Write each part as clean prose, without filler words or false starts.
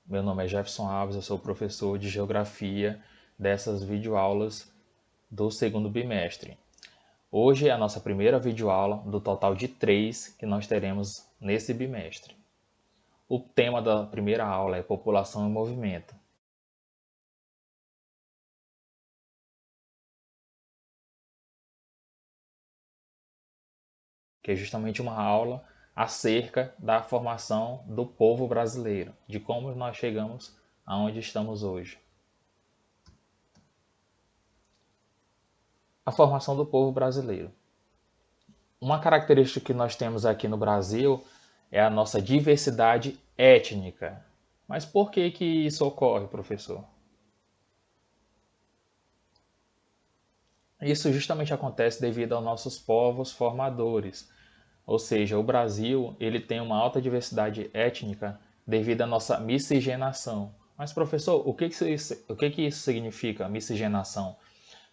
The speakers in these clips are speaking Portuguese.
Meu nome é Jefferson Alves, eu sou professor de Geografia dessas videoaulas do segundo bimestre. Hoje é a nossa primeira videoaula do total de 3 que nós teremos nesse bimestre. O tema da primeira aula é População em Movimento. Que é justamente uma aula acerca da formação do povo brasileiro, de como nós chegamos aonde estamos hoje. A formação do povo brasileiro. Uma característica que nós temos aqui no Brasil é a nossa diversidade étnica. Mas por que isso ocorre, professor? Isso justamente acontece devido aos nossos povos formadores. Ou seja, o Brasil ele tem uma alta diversidade étnica devido à nossa miscigenação. Mas, professor, o que isso significa, miscigenação?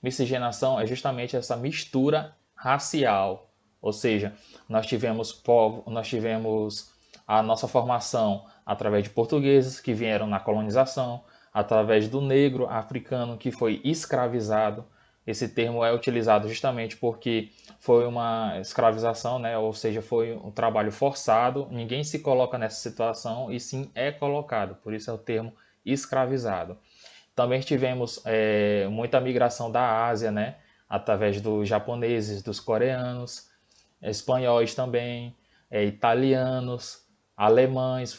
Miscigenação é justamente essa mistura racial. Ou seja, nós tivemos a nossa formação através de portugueses que vieram na colonização, através do negro africano que foi escravizado. Esse termo é utilizado justamente porque foi uma escravização, né? Ou seja, foi um trabalho forçado. Ninguém se coloca nessa situação e sim é colocado. Por isso é o termo escravizado. Também tivemos muita migração da Ásia, né? Através dos japoneses, dos coreanos, espanhóis também, italianos, alemães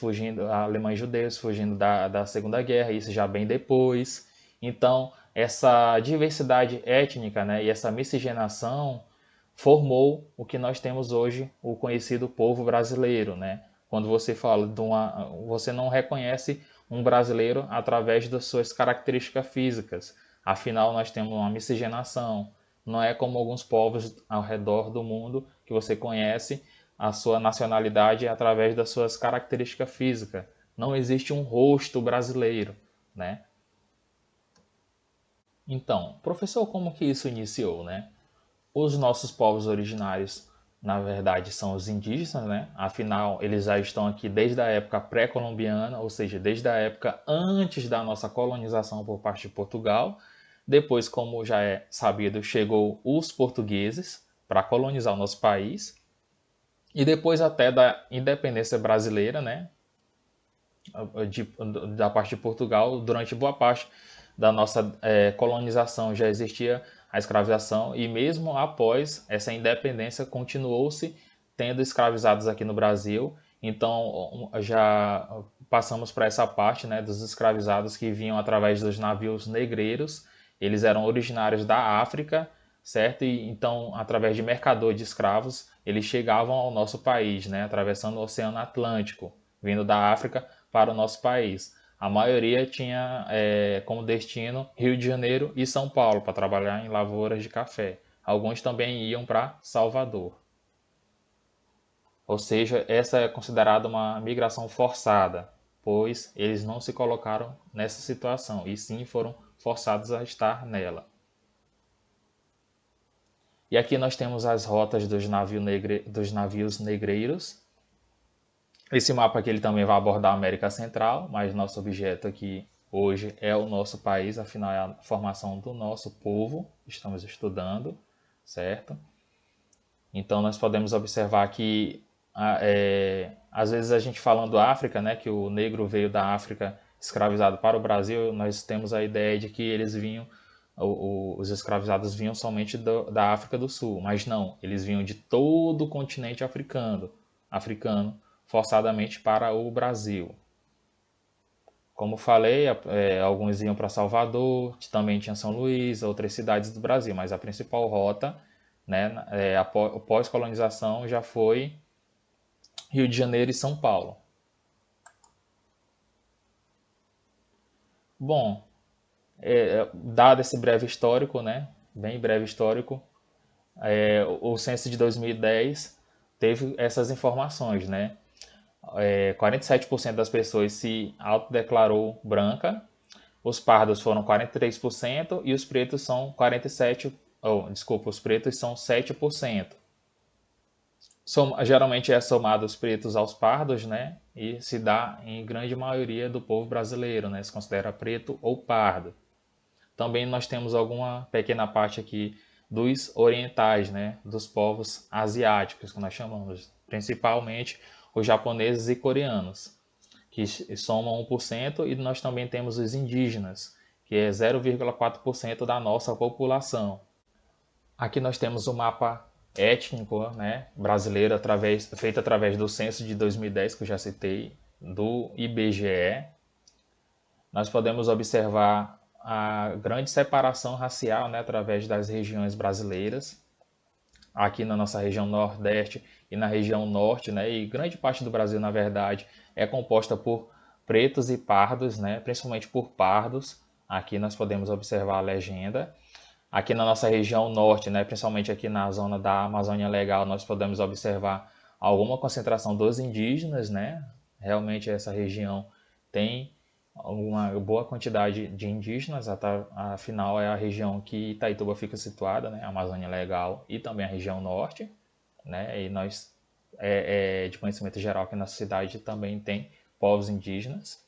judeus fugindo da Segunda Guerra, isso já bem depois. Então, essa diversidade étnica, né, e essa miscigenação formou o que nós temos hoje, o conhecido povo brasileiro, né? Quando você fala você não reconhece um brasileiro através das suas características físicas. Afinal, nós temos uma miscigenação. Não é como alguns povos ao redor do mundo que você conhece a sua nacionalidade através das suas características físicas. Não existe um rosto brasileiro, né? Então, professor, como que isso iniciou, né? Os nossos povos originários, na verdade, são os indígenas, né? Afinal, eles já estão aqui desde a época pré-colombiana, ou seja, desde a época antes da nossa colonização por parte de Portugal. Depois, como já é sabido, chegou os portugueses para colonizar o nosso país. E depois até da independência brasileira, né? Da parte de Portugal, durante boa parte da nossa colonização já existia a escravização e mesmo após essa independência continuou-se tendo escravizados aqui no Brasil. Então já passamos para essa parte, né, dos escravizados que vinham através dos navios negreiros. Eles eram originários da África, certo? E então através de mercador de escravos eles chegavam ao nosso país, né, atravessando o Oceano Atlântico, vindo da África para o nosso país. A maioria tinha como destino Rio de Janeiro e São Paulo para trabalhar em lavouras de café. Alguns também iam para Salvador. Ou seja, essa é considerada uma migração forçada, pois eles não se colocaram nessa situação e sim foram forçados a estar nela. E aqui nós temos as rotas dos navios negreiros. Esse mapa aqui ele também vai abordar a América Central, mas nosso objeto aqui hoje é o nosso país, afinal é a formação do nosso povo, estamos estudando, certo? Então nós podemos observar que às vezes a gente falando África, né, que o negro veio da África escravizado para o Brasil, nós temos a ideia de que eles vinham, os escravizados vinham somente da África do Sul, mas não, eles vinham de todo o continente africano forçadamente para o Brasil. Como falei, alguns iam para Salvador, também tinha São Luís, outras cidades do Brasil, mas a principal rota, né, pós-colonização já foi Rio de Janeiro e São Paulo. Bom, dado esse breve histórico, né, bem breve histórico, o censo de 2010 teve essas informações, né? 47% das pessoas se autodeclarou branca, os pardos foram 43% e os pretos são 47%, os pretos são 7%. Geralmente é somado os pretos aos pardos, né? E se dá em grande maioria do povo brasileiro, né? Se considera preto ou pardo. Também nós temos alguma pequena parte aqui dos orientais, né? Dos povos asiáticos, que nós chamamos, principalmente os japoneses e coreanos, que somam 1%, e nós também temos os indígenas, que é 0,4% da nossa população. Aqui nós temos o mapa étnico, né, brasileiro feito através do censo de 2010, que eu já citei, do IBGE. Nós podemos observar a grande separação racial, né, através das regiões brasileiras. Aqui na nossa região Nordeste e na região Norte, né, e grande parte do Brasil, na verdade, é composta por pretos e pardos, né, principalmente por pardos. Aqui nós podemos observar a legenda. Aqui na nossa região norte, né, principalmente aqui na zona da Amazônia Legal, nós podemos observar alguma concentração dos indígenas, né? Realmente essa região tem uma boa quantidade de indígenas, afinal é a região que Itaituba fica situada, né? A Amazônia Legal e também a região norte, né? E nós, de conhecimento geral, que na cidade também tem povos indígenas.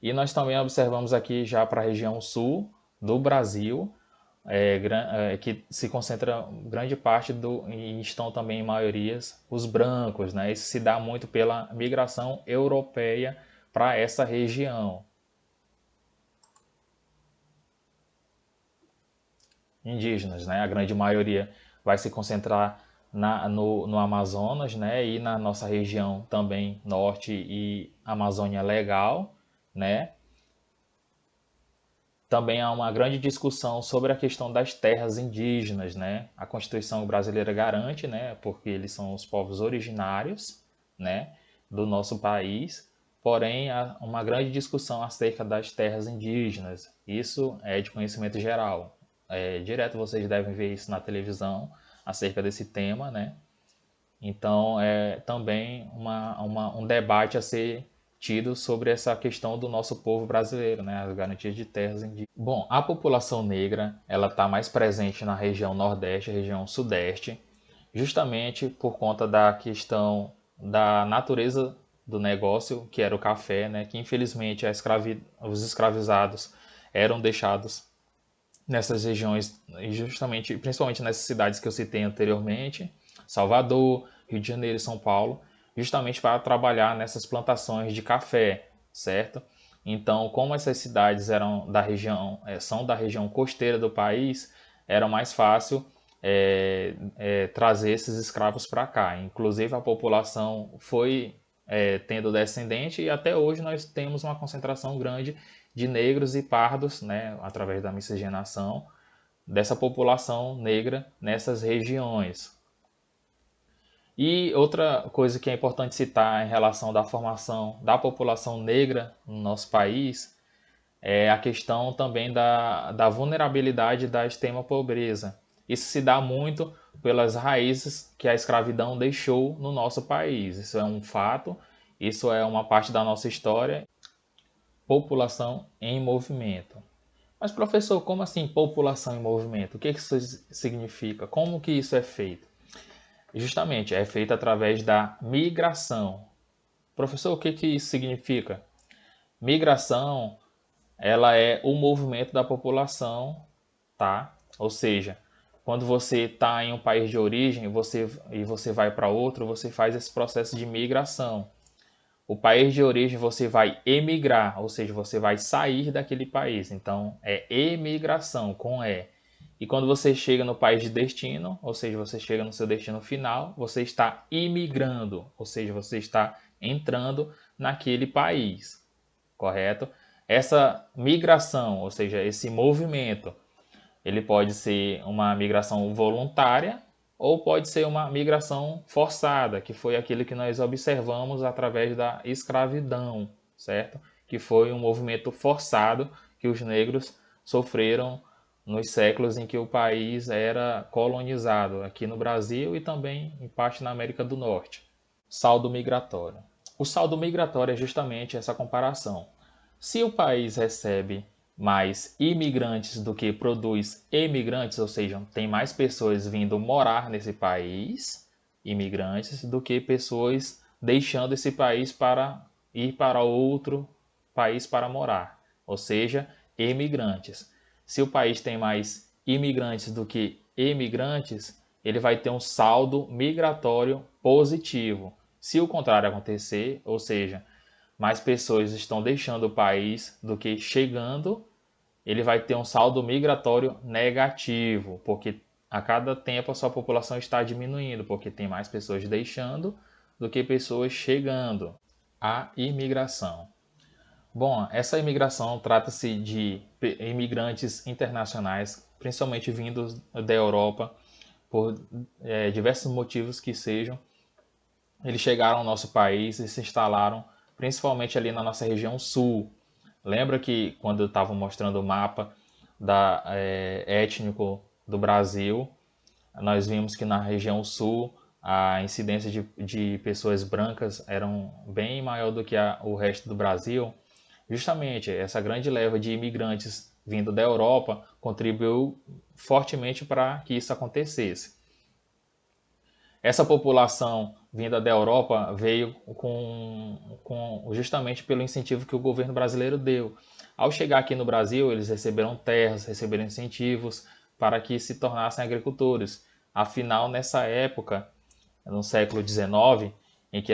E nós também observamos aqui já para a região sul do Brasil, que se concentra grande parte e estão também em maiorias os brancos, né? Isso se dá muito pela migração europeia para essa região. Indígenas, né? A grande maioria vai se concentrar no Amazonas, né? E na nossa região também norte e Amazônia Legal, né? Também há uma grande discussão sobre a questão das terras indígenas, né? A Constituição brasileira garante, né? Porque eles são os povos originários, né? Do nosso país. Porém, há uma grande discussão acerca das terras indígenas. Isso é de conhecimento geral. Direto vocês devem ver isso na televisão acerca desse tema, né? Então, é também um debate a ser tido sobre essa questão do nosso povo brasileiro, né? As garantias de terras indígenas. Bom, a população negra, ela está mais presente na região Nordeste, região Sudeste, justamente por conta da questão da natureza do negócio, que era o café, né? Que infelizmente os escravizados eram deixados nessas regiões, justamente, principalmente nessas cidades que eu citei anteriormente, Salvador, Rio de Janeiro e São Paulo, justamente para trabalhar nessas plantações de café, certo? Então, como essas cidades eram da região, são da região costeira do país, era mais fácil trazer esses escravos para cá. Inclusive, a população foi tendo descendente e até hoje nós temos uma concentração grande de negros e pardos, né, através da miscigenação dessa população negra nessas regiões. E outra coisa que é importante citar em relação da formação da população negra no nosso país é a questão também da vulnerabilidade da extrema pobreza. Isso se dá muito pelas raízes que a escravidão deixou no nosso país. Isso é um fato, isso é uma parte da nossa história. População em movimento. Mas professor, como assim população em movimento? O que isso significa? Como que isso é feito? Justamente, é feito através da migração. Professor, o que isso significa? Migração, ela é o movimento da população, tá? Ou seja, quando você está em um país de origem e você vai para outro, você faz esse processo de migração. O país de origem você vai emigrar, ou seja, você vai sair daquele país. Então, é emigração com E. E quando você chega no país de destino, ou seja, você chega no seu destino final, você está imigrando, ou seja, você está entrando naquele país, correto? Essa migração, ou seja, esse movimento, ele pode ser uma migração voluntária ou pode ser uma migração forçada, que foi aquilo que nós observamos através da escravidão, certo? Que foi um movimento forçado que os negros sofreram nos séculos em que o país era colonizado, aqui no Brasil e também em parte na América do Norte. Saldo migratório. O saldo migratório é justamente essa comparação. Se o país recebe mais imigrantes do que produz emigrantes, ou seja, tem mais pessoas vindo morar nesse país, imigrantes do que pessoas deixando esse país para ir para outro país para morar, ou seja, imigrantes. Se o país tem mais imigrantes do que emigrantes, ele vai ter um saldo migratório positivo. Se o contrário acontecer, ou seja, mais pessoas estão deixando o país do que chegando, ele vai ter um saldo migratório negativo, porque a cada tempo a sua população está diminuindo, porque tem mais pessoas deixando do que pessoas chegando. A imigração. Bom, essa imigração trata-se de imigrantes internacionais, principalmente vindos da Europa, por diversos motivos que sejam. Eles chegaram ao nosso país e se instalaram principalmente ali na nossa região sul. Lembra que quando eu estava mostrando o mapa étnico do Brasil, nós vimos que na região sul a incidência de pessoas brancas eram bem maior do que o resto do Brasil. Justamente essa grande leva de imigrantes vindo da Europa contribuiu fortemente para que isso acontecesse. Essa população vinda da Europa veio justamente pelo incentivo que o governo brasileiro deu. Ao chegar aqui no Brasil, eles receberam terras, receberam incentivos para que se tornassem agricultores. Afinal, nessa época, no século XIX, em que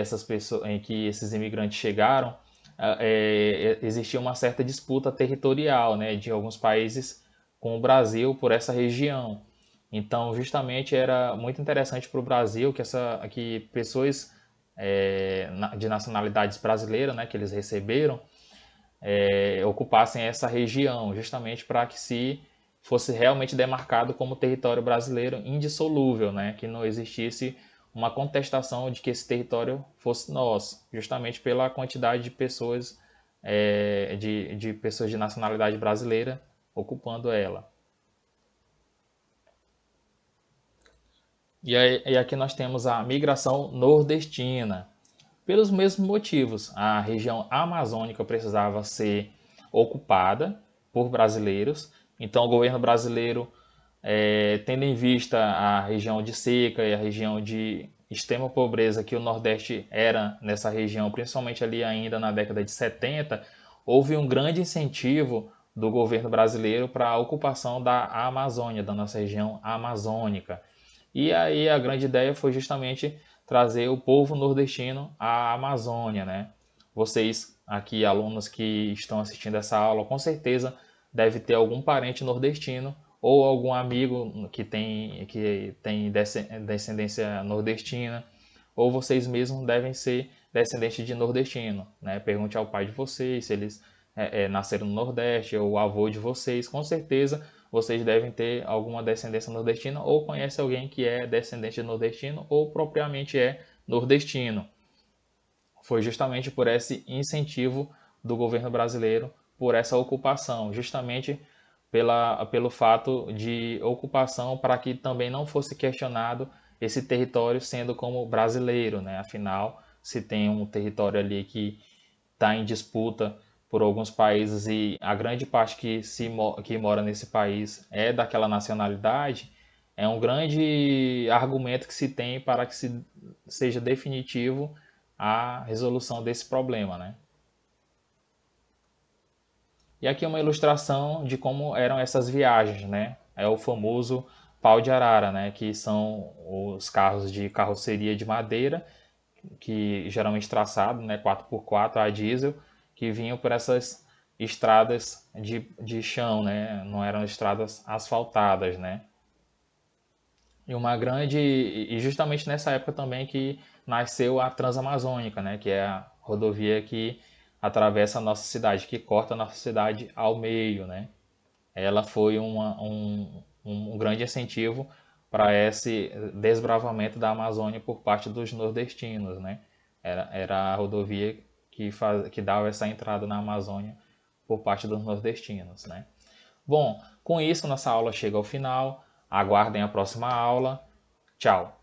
esses imigrantes chegaram, existia uma certa disputa territorial, né, de alguns países com o Brasil por essa região. Então, justamente era muito interessante para o Brasil que pessoas de nacionalidades brasileiras, né, que eles receberam, ocupassem essa região, justamente para que se fosse realmente demarcado como território brasileiro indissolúvel, né, que não existisse uma contestação de que esse território fosse nosso, justamente pela quantidade de pessoas de pessoas de nacionalidade brasileira ocupando ela. E aqui nós temos a migração nordestina. Pelos mesmos motivos, a região amazônica precisava ser ocupada por brasileiros. Então, o governo brasileiro, tendo em vista a região de seca e a região de extrema pobreza que o Nordeste era nessa região, principalmente ali ainda na década de 70, houve um grande incentivo do governo brasileiro para a ocupação da Amazônia, da nossa região amazônica. E aí a grande ideia foi justamente trazer o povo nordestino à Amazônia, né? Vocês aqui, alunos que estão assistindo essa aula, com certeza deve ter algum parente nordestino ou algum amigo que tem descendência nordestina, ou vocês mesmos devem ser descendentes de nordestino, né? Pergunte ao pai de vocês se eles nasceram no Nordeste, ou o avô de vocês, com certeza vocês devem ter alguma descendência nordestina ou conhece alguém que é descendente de nordestino ou propriamente é nordestino. Foi justamente por esse incentivo do governo brasileiro por essa ocupação, justamente pelo fato de ocupação para que também não fosse questionado esse território sendo como brasileiro, né? Afinal, se tem um território ali que está em disputa por alguns países e a grande parte que mora nesse país é daquela nacionalidade, é um grande argumento que se tem para que seja definitivo a resolução desse problema, né? E aqui é uma ilustração de como eram essas viagens, né? É o famoso pau de arara, né? Que são os carros de carroceria de madeira, que geralmente traçado, né? 4x4 a diesel, que vinham por essas estradas de chão, né? Não eram estradas asfaltadas, né? E justamente nessa época também que nasceu a Transamazônica, né? Que é a rodovia que atravessa a nossa cidade, que corta a nossa cidade ao meio, né? Ela foi um grande incentivo para esse desbravamento da Amazônia por parte dos nordestinos, né? Era a rodovia que dava essa entrada na Amazônia por parte dos nordestinos, né? Bom, com isso nossa aula chega ao final. Aguardem a próxima aula. Tchau!